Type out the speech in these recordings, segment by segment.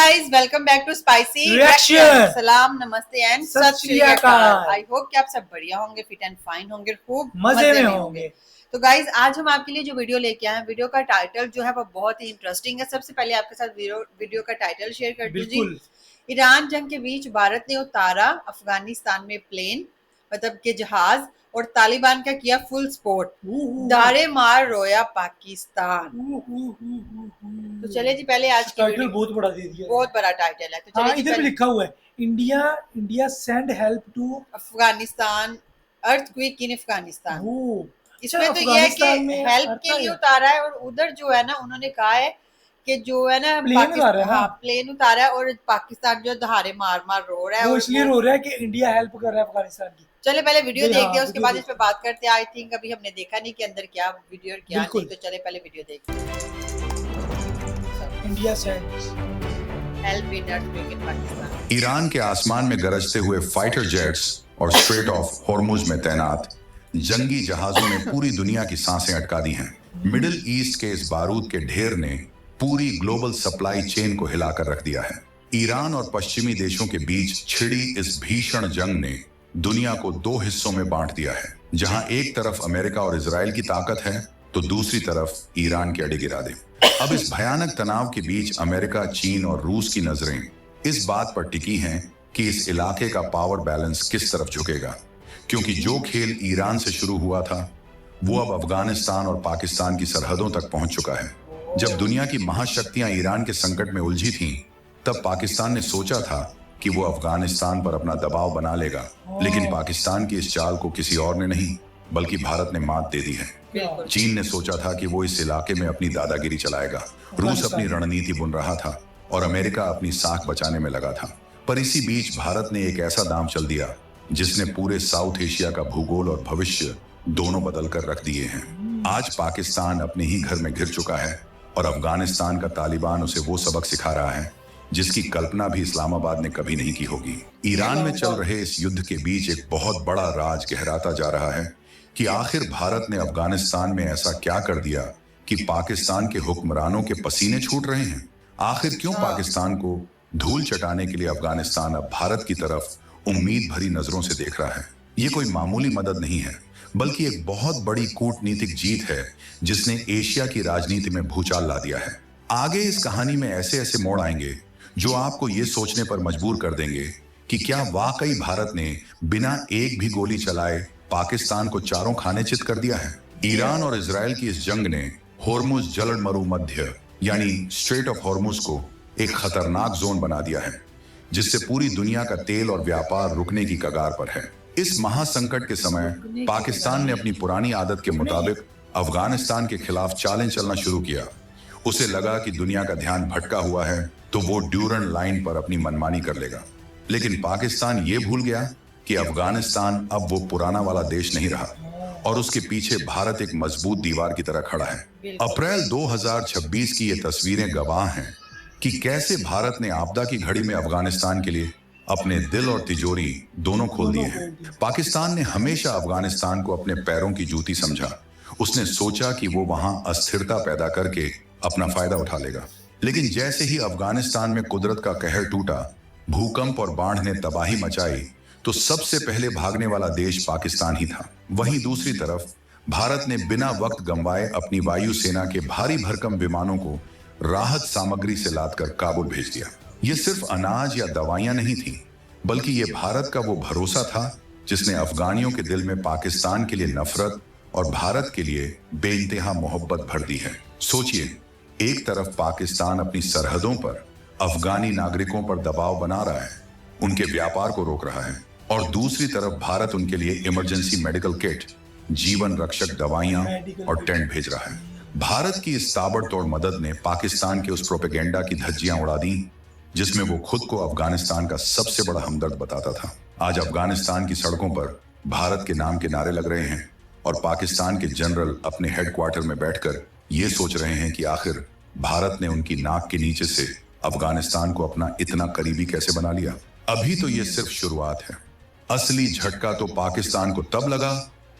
Guys, welcome back to spicy reaction. सलाम, नमस्ते and सत श्री अकाल। आई होप कि आप सब बढ़िया होंगे, फिट एंड फाइन होंगे, खूब मजे में होंगे। तो गाइस, आज हम आपके लिए जो वीडियो लेके आए हैं, वीडियो का टाइटल जो है वो बहुत ही इंटरेस्टिंग है। सबसे पहले आपके साथ वीडियो का टाइटल शेयर कर दूं। ईरान जंग के बीच भारत ने उतारा अफगानिस्तान में प्लेन, मतलब के जहाज, और तालिबान का किया फुल सपोर्ट। दारे मार रोया पाकिस्तान। तो चले जी, पहले आज की टाइटल बहुत बड़ा दे दिया, बहुत बड़ा टाइटल है। तो चले इधर भी लिखा हुआ है India send help to Afghanistan, earthquake in Afghanistan. इसमें तो ये है कि हेल्प के लिए उतारा है, और उधर जो है ना, उन्होंने कहा है कि जो है ना प्लेन उतारा है और पाकिस्तान जो दहाड़े मार मार रो रहा है, वो इसलिए रो रहा है कि इंडिया हेल्प कर रहा है अफगानिस्तान की। चले पहले वीडियो देखते हैं, उसके बाद इस पे बात करते हैं। आई थिंक अभी हमने देखा नहीं कि अंदर क्या वीडियो और क्या नहीं, तो चले पहले वीडियो देखते हैं। India send help in earthquake in Pakistan. Iran के आसमान में गरजते हुए फाइटर जेट्स और स्ट्रेट ऑफ हॉर्मुज में तैनात जंगी जहाजों ने पूरी दुनिया की सांसें अटका दी हैं। मिडिल ईस्ट के इस बारूद के ढेर ने पूरी ग्लोबल सप्लाई चेन को हिलाकर रख दिया है। ईरान और पश्चिमी देशों के बीच छिड़ी इस भीषण जंग ने दुनिया को दो हिस्सों में बांट दिया है, जहां एक तरफ अमेरिका और इजराइल की ताकत है तो दूसरी तरफ ईरान के अड़े गिरा दे। अब इस भयानक तनाव के बीच अमेरिका, चीन और रूस की नजरें इस बात पर टिकी हैं कि इस इलाके का पावर बैलेंस किस तरफ झुकेगा, क्योंकि जो खेल ईरान से शुरू हुआ था वो अब अफगानिस्तान और पाकिस्तान की सरहदों तक पहुंच चुका है। जब दुनिया की महाशक्तियां ईरान के संकट में उलझी थीं, तब पाकिस्तान ने सोचा था कि वो अफगानिस्तान पर अपना दबाव बना लेगा, लेकिन पाकिस्तान की इस चाल को किसी और ने नहीं बल्कि भारत ने मात दे दी है। चीन ने सोचा था कि वो इस इलाके में अपनी दादागिरी चलाएगा, रूस अपनी रणनीति बुन रहा था और अमेरिका अपनी साख बचाने में लगा था। पर इसी बीच भारत ने एक ऐसा दांव चल दिया जिसने पूरे साउथ एशिया का भूगोल और भविष्य दोनों बदल कर रख दिए हैं। आज पाकिस्तान अपने ही घर में घिर चुका है और अफगानिस्तान का तालिबान उसे वो सबक सिखा रहा है जिसकी कल्पना भी इस्लामाबाद ने कभी नहीं की होगी। ईरान में चल रहे इस युद्ध के बीच एक बहुत बड़ा राज गहराता जा रहा है कि आखिर भारत ने अफगानिस्तान में ऐसा क्या कर दिया कि पाकिस्तान के हुक्मरानों के पसीने छूट रहे हैं। आखिर क्यों पाकिस्तान को धूल चटाने के लिए अफगानिस्तान अब भारत की तरफ उम्मीद भरी नजरों से देख रहा है। ये कोई मामूली मदद नहीं है, बल्कि एक बहुत बड़ी कूटनीतिक जीत है जिसने एशिया की राजनीति में भूचाल ला दिया है। आगे इस कहानी में ऐसे ऐसे मोड़ आएंगे जो आपको ये सोचने पर मजबूर कर देंगे कि क्या वाकई भारत ने बिना एक भी गोली चलाए पाकिस्तान को चारों खाने चित कर दिया है। ईरान और इजराइल की इस जंग ने हॉर्मुज जलमरू मध्य यानी स्ट्रेट ऑफ हॉर्मुज को एक खतरनाक जोन बना दिया है, जिससे पूरी दुनिया का तेल और व्यापार रुकने की कगार पर है। इस महासंकट के समय पाकिस्तान ने अपनी पुरानी आदत के मुताबिक अफगानिस्तान के खिलाफ चालें चलना शुरू किया। उसे लगा कि दुनिया का ध्यान भटका हुआ है तो वो ड्यूरन लाइन पर अपनी मनमानी कर लेगा, लेकिन पाकिस्तान ये भूल गया कि अफगानिस्तान अब वो पुराना वाला देश नहीं रहा और उसके पीछे भारत एक मजबूत दीवार की तरह खड़ा है। अप्रैल 2026 की ये तस्वीरें गवाह हैं कि कैसे भारत ने आपदा की घड़ी में अफगानिस्तान के लिए अपने दिल और तिजोरी दोनों खोल दिए हैं। पाकिस्तान ने हमेशा अफगानिस्तान को अपने पैरों की जूती समझा। उसने सोचा कि वो वहां अस्थिरता पैदा करके अपना फायदा उठा लेगा, लेकिन जैसे ही अफगानिस्तान में कुदरत का कहर टूटा, भूकंप और बाढ़ ने तबाही मचाई, तो सबसे पहले भागने वाला देश पाकिस्तान ही था। वहीं दूसरी तरफ भारत ने बिना वक्त गंवाए अपनी वायुसेना के भारी भरकम विमानों को राहत सामग्री से लादकर काबुल भेज दिया। ये सिर्फ अनाज या दवाइयां नहीं थी, बल्कि ये भारत का वो भरोसा था जिसने अफगानियों के दिल में पाकिस्तान के लिए नफरत और भारत के लिए बेइंतहा मोहब्बत भर दी है। सोचिए, एक तरफ पाकिस्तान अपनी सरहदों पर अफगानी नागरिकों पर दबाव बना रहा है, उनके व्यापार को रोक रहा है, और दूसरी तरफ भारत उनके लिए इमरजेंसी मेडिकल किट, जीवन रक्षक दवाइयां और टेंट भेज रहा है। भारत की इस ताबड़तोड़ मदद ने पाकिस्तान के उस प्रोपेगेंडा की धज्जियां उड़ा दी जिसमें वो खुद को अफगानिस्तान का सबसे बड़ा हमदर्द बताता था। आज अफगानिस्तान की सड़कों पर भारत के नाम के नारे लग रहे हैं और पाकिस्तान के जनरल अपने हेडक्वार्टर में बैठकर ये सोच रहे हैं कि आखिर भारत ने उनकी नाक के नीचे से अफगानिस्तान को अपना इतना करीबी कैसे बना लिया। अभी तो ये सिर्फ शुरुआत है। असली झटका तो पाकिस्तान को तब लगा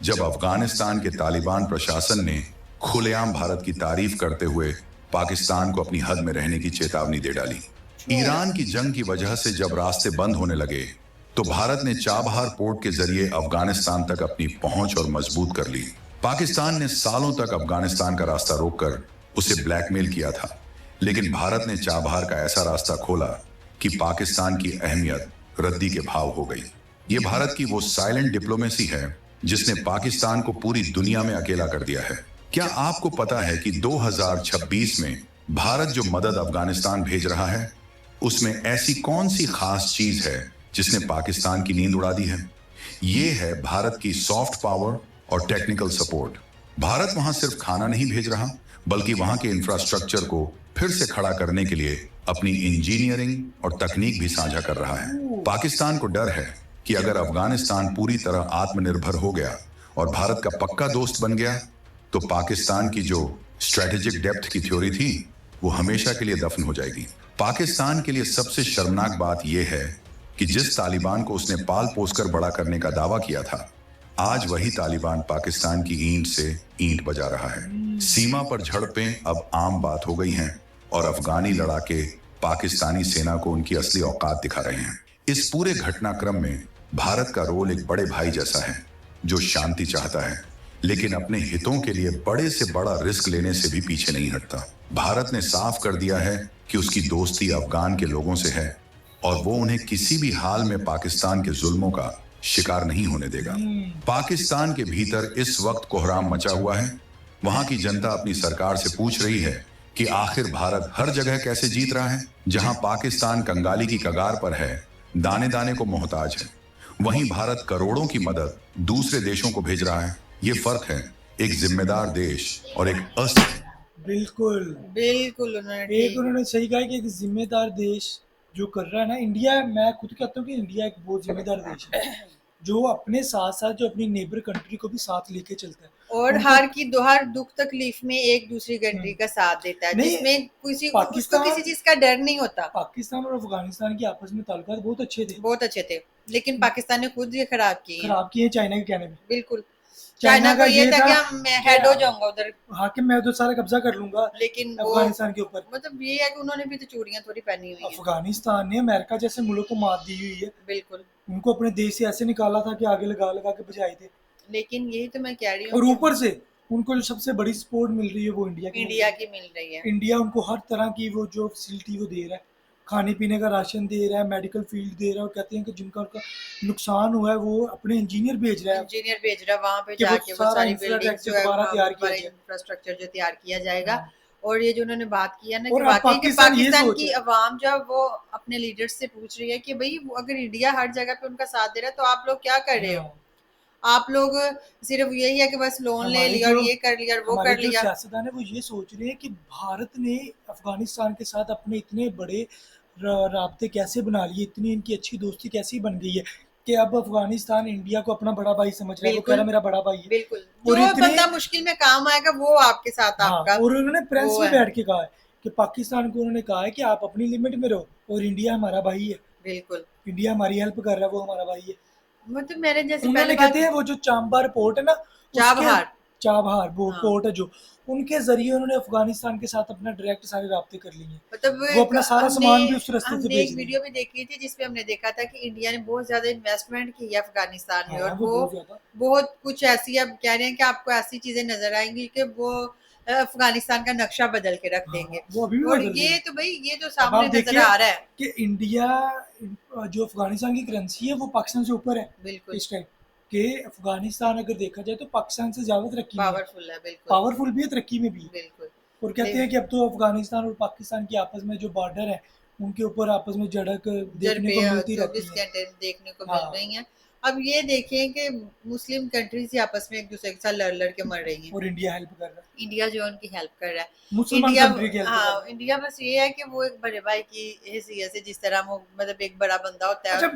जब अफगानिस्तान के तालिबान प्रशासन ने खुलेआम भारत की तारीफ करते हुए पाकिस्तान को अपनी हद में रहने की चेतावनी दे डाली। ईरान की जंग की वजह से जब रास्ते बंद होने लगे तो भारत ने चाबहार पोर्ट के जरिए अफगानिस्तान तक अपनी पहुंच और मजबूत कर ली। पाकिस्तान ने सालों तक अफगानिस्तान का रास्ता रोककर उसे ब्लैकमेल किया था, लेकिन भारत ने चाबहार का ऐसा रास्ता खोला कि पाकिस्तान की अहमियत रद्दी के भाव हो गई। ये भारत की वो साइलेंट डिप्लोमेसी है जिसने पाकिस्तान को पूरी दुनिया में अकेला कर दिया है। क्या आपको पता है कि 2026 में भारत जो मदद अफगानिस्तान भेज रहा है उसमें ऐसी कौन सी खास चीज है जिसने पाकिस्तान की नींद उड़ा दी है? ये है भारत की सॉफ्ट पावर और टेक्निकल सपोर्ट। भारत वहां सिर्फ खाना नहीं भेज रहा, बल्कि वहां के इंफ्रास्ट्रक्चर को फिर से खड़ा करने के लिए अपनी इंजीनियरिंग और तकनीक भी साझा कर रहा है। पाकिस्तान को डर है कि अगर अफगानिस्तान पूरी तरह आत्मनिर्भर हो गया और भारत का पक्का दोस्त बन गया तो पाकिस्तान की जो स्ट्रेटेजिक डेप्थ की थ्योरी थी वो हमेशा के लिए दफन हो जाएगी। पाकिस्तान के लिए सबसे शर्मनाक बात यह है कि जिस तालिबान को उसने पाल पोसकर बड़ा करने का दावा किया था, आज वही तालिबान पाकिस्तान की ईंट से ईंट बजा रहा है। सीमा पर झड़पें अब आम बात हो गई हैं और अफगानी लड़ाके पाकिस्तानी सेना को उनकी असली औकात दिखा रहे हैं। इस पूरे घटनाक्रम में भारत का रोल एक बड़े भाई जैसा है जो शांति चाहता है, लेकिन अपने हितों के लिए बड़े से बड़ा रिस्क लेने से भी पीछे नहीं हटता। भारत ने साफ कर दिया है कि उसकी दोस्ती अफगान के लोगों से है और वो उन्हें किसी भी हाल में पाकिस्तान के जुल्मों का शिकार नहीं होने देगा। पाकिस्तान के भीतर इस वक्त कोहराम मचा हुआ है। वहां की जनता अपनी सरकार से पूछ रही है कि आखिर भारत हर जगह कैसे जीत रहा है। जहां पाकिस्तान कंगाली की कगार पर है, दाने दाने को मोहताज है, वहीं भारत करोड़ों की मदद दूसरे देशों को भेज रहा है। ये फर्क है एक जिम्मेदार देश और एक बिल्कुल बिल्कुल उन्होंने सही कहा कि एक जिम्मेदार देश जो कर रहा है ना। इंडिया, मैं खुद कहता हूँ कि इंडिया एक बहुत जिम्मेदार देश है जो अपने साथ साथ जो अपनी नेबर कंट्री को भी साथ लेके चलता है और हर दुख तकलीफ में एक दूसरी कंट्री का साथ देता है, जिसमें उसको किसी चीज का डर नहीं होता। पाकिस्तान और अफगानिस्तान के आपस में ताल्लुकात बहुत अच्छे थे, लेकिन पाकिस्तान ने खुद ये खराब किए चाइना के कहने में। बिल्कुल, चाइना को ये था कि मैं हेड हो जाऊंगा उधर, हाँ कि मैं उधर सारा कब्जा कर लूंगा, लेकिन अफगानिस्तान के ऊपर। मतलब ये है कि उन्होंने भी तो चूड़ियां थोड़ी पहनी हुई है। अफगानिस्तान ने अमेरिका जैसे मुल्क को मात दी हुई है। बिल्कुल, उनको अपने देश से ऐसे निकाला था कि आगे लगा लगा के बजाए थे। लेकिन यही तो मैं कह रही हूँ, और ऊपर से उनको जो सबसे बड़ी सपोर्ट मिल रही है वो इंडिया की मिल रही है। इंडिया उनको हर तरह की वो जो फैसिलिटी वो दे रहा है, खाने पीने का राशन दे रहा है, मेडिकल फील्ड दे रहा है। और कहते हैं कि जिनका उनका नुकसान हुआ है वो अपने इंजीनियर भेज रहा है वहाँ पे जाके वो सारी बिल्डिंग्स जो है इंफ्रास्ट्रक्चर जो तैयार किया जाएगा। और ये जो उन्होंने बात किया ना कि वाकई कि पाकिस्तान की अवाम जो वो अपने लीडर्स से पूछ रही है कि भाई अगर इंडिया हर जगह पे उनका साथ दे रहा है तो आप लोग क्या कर रहे हो? आप लोग सिर्फ यही है कि बस लोन ले लिया और ये कर लिया और वो कर लिया। सियासतदान है वो ये सोच रहे हैं कि भारत ने अफगानिस्तान के साथ अपने इतने बड़े राब्ते कैसे बना लिए, इतनी इनकी अच्छी दोस्ती कैसी बन गई है कि अब अफगानिस्तान इंडिया को अपना बड़ा भाई समझ रहा है। वो कह रहा मेरा बड़ा भाई है। बिल्कुल, जो बंदा मुश्किल में काम आएगा वो आपके साथ आपका। और उन्होंने प्रेस में बैठ के कहा है कि पाकिस्तान को उन्होंने कहा है कि आप अपनी लिमिट में रहो और इंडिया हमारा भाई है। बिल्कुल, इंडिया हमारी हेल्प कर रहा है, वो हमारा भाई है। मतलब मेरे जैसे उन्होंने कहते हैं वो जो चांबार पोर्ट है ना, चाबहार वो पोर्ट है जो, उनके जरिए उन्होंने अफगानिस्तान के साथ अपना डायरेक्ट सारे राब्ते कर लिए। मतलब वो अपना सारा सामान भी उस रास्ते से भेज एक वीडियो में देखी थी जिसमें हमने देखा था कि इंडिया ने बहुत ज्यादा इन्वेस्टमेंट की है अफगानिस्तान में। और वो बहुत कुछ ऐसी अब कह रहे हैं कि आपको ऐसी चीजें नजर आएंगी कि वो अफगानिस्तान का नक्शा बदल के रख देंगे। और ये तो भाई ये जो सामने नजर आ रहा है कि इंडिया जो अफगानिस्तान की करेंसी है वो पाकिस्तान से ऊपर है। बिल्कुल, इस टाइम कि अफगानिस्तान अगर देखा जाए तो पाकिस्तान से ज्यादा तरक्की पावरफुल है। बिल्कुल, पावरफुल भी है, तरक्की में भी। बिल्कुल, और कहते हैं कि अब तो अफगानिस्तान और पाकिस्तान की आपस में जो बॉर्डर है उनके ऊपर आपस में झड़प देखने को मिलती रहती है, देखने को मिल रही है। अब ये देखें कि मुस्लिम कंट्रीज ही आपस में एक दूसरे के साथ लड़ के मर रही हैं और इंडिया हेल्प कर रहा है। इंडिया जो उनकी हेल्प कर रहा है, इंडिया बस ये है कि वो एक बड़े भाई की हैसियत से जिस तरह वो मतलब एक बड़ा बंदा होता है। अच्छा,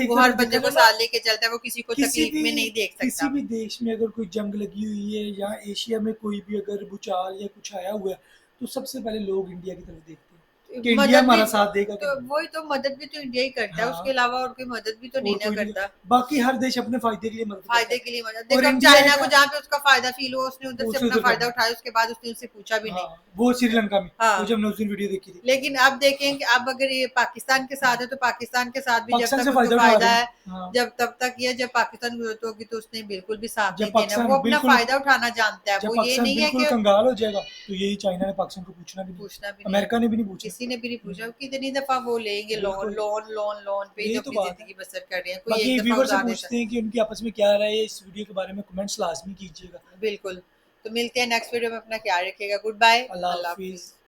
वो हर बंदे को साथ लेके चलता है, वो किसी को तकलीफ में नहीं देख सकता। किसी भी देश में अगर कोई जंग लगी हुई है या एशिया में कोई भी अगर भूचाल या कुछ आया हुआ है तो सबसे पहले लोग इंडिया की तरफ देखते हैं। कि इंडिया मदद हमारा भी साथ देगा तो वही तो मदद भी तो इंडिया ही करता है, हाँ। उसके अलावा और कोई मदद भी तो नहीं और ना कोई नहीं। करता। बाकी हर देश अपने फायदे के लिए मदद करता फायदे है। के लिए मदद, और देखो अब इंडिया चाइना एक- को जहाँ पे उसका फायदा फील हुआ उसने उधर से उसे अपना उधर फायदा करना। उठाया, उसके बाद उसने उनसे पूछा भी नहीं। हाँ, वो श्रीलंका में हाँ। वो जब हमने उस दिन वीडियो देखी थी। लेकिन अब देखें कि अब अगर ये पाकिस्तान के साथ है तो पाकिस्तान के साथ भी जब पाकिस्तान तक से उसको फायदा उठा फायदा रहे है, हैं। हाँ। जब तब तक ये, जब पाकिस्तान की जरूरत होगी तो उसने बिल्कुल भी साथ जब नहीं देना, पाकिस्तान वो अपना बिल्कुल फायदा उठाना जानता है, जब वो ये पाकिस्तान नहीं है बिल्कुल कि कंगाल हो जाएगा तो यही चाइना ने पाकिस्तान को पूछना भी नहीं, पूछना भी नहीं, अमेरिका ने भी नहीं पूछा। किसी ने भी नहीं पूछा। कितनी दफा वो लेंगे लोन बिल्कुल। लोन लोन लोन पे यही जो तो अपनी बात है। जिंदगी बसर कर रहे हैं, कोई बाकी एक दफा व्यूवर से उधार देता पूछते हैं कि उनकी आपस में क्या राय है, इस वीडियो के बारे में कमेंट्स लाजमी कीजिएगा। है। बिल्कुल। तो मिलते हैं नेक्स्ट वीडियो में, अपना ख्याल रखिएगा। गुड बाय, अल्लाह अल्लाह हाफिज। हाफिज।